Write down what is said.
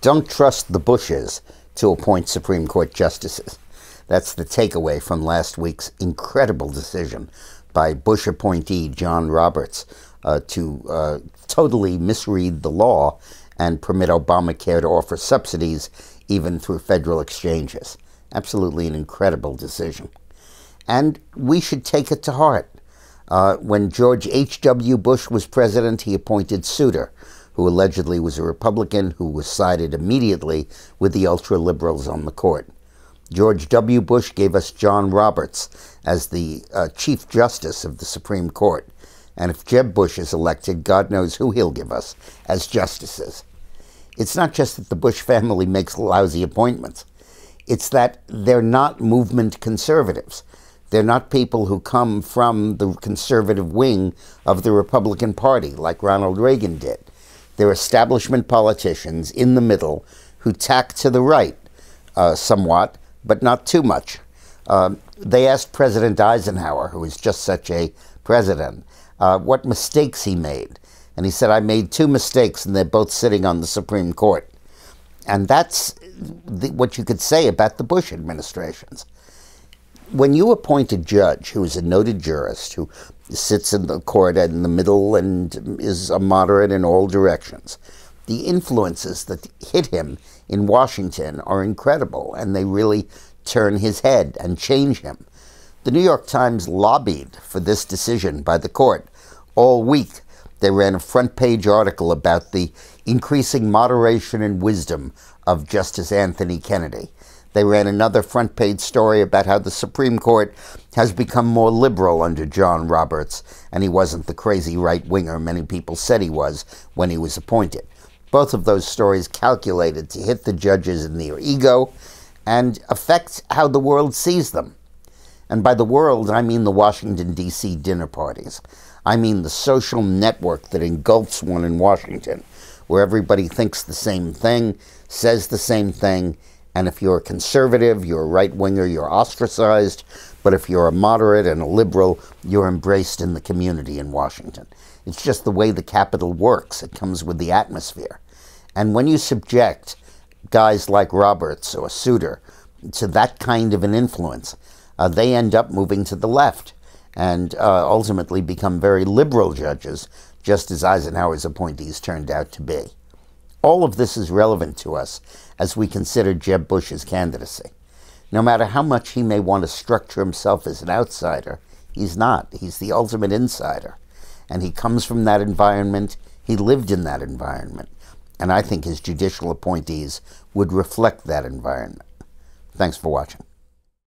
Don't trust the Bushes to appoint Supreme Court justices. That's the takeaway from last week's incredible decision by Bush appointee John Roberts to totally misread the law and permit Obamacare to offer subsidies even through federal exchanges. Absolutely an incredible decision. And we should take it to heart. When George H.W. Bush was president, he appointed Souter, who allegedly was a Republican who was sided immediately with the ultra-liberals on the court. George W. Bush gave us John Roberts as the Chief Justice of the Supreme Court. And if Jeb Bush is elected, God knows who he'll give us as justices. It's not just that the Bush family makes lousy appointments. It's that they're not movement conservatives. They're not people who come from the conservative wing of the Republican Party, like Ronald Reagan did. They're establishment politicians in the middle who tack to the right somewhat, but not too much. They asked President Eisenhower, who was just such a president, what mistakes he made. And he said, I made two mistakes, and they're both sitting on the Supreme Court. And that's what you could say about the Bush administrations. When you appoint a judge who is a noted jurist, who sits in the court in the middle and is a moderate in all directions, the influences that hit him in Washington are incredible, and they really turn his head and change him. The New York Times lobbied for this decision by the court all week. They ran a front-page article about the increasing moderation and wisdom of Justice Anthony Kennedy. They ran another front-page story about how the Supreme Court has become more liberal under John Roberts, and he wasn't the crazy right-winger many people said he was when he was appointed. Both of those stories calculated to hit the judges in their ego and affect how the world sees them. And by the world, I mean the Washington, D.C. dinner parties. I mean the social network that engulfs one in Washington, where everybody thinks the same thing, says the same thing, and if you're a conservative, you're a right-winger, you're ostracized, but if you're a moderate and a liberal, you're embraced in the community in Washington. It's just the way the Capitol works. It comes with the atmosphere. And when you subject guys like Roberts or Souter to that kind of an influence, they end up moving to the left and ultimately become very liberal judges, just as Eisenhower's appointees turned out to be. All of this is relevant to us as we consider Jeb Bush's candidacy. No matter how much he may want to structure himself as an outsider, he's not. He's the ultimate insider. And he comes from that environment. He lived in that environment. And I think his judicial appointees would reflect that environment. Thanks for watching.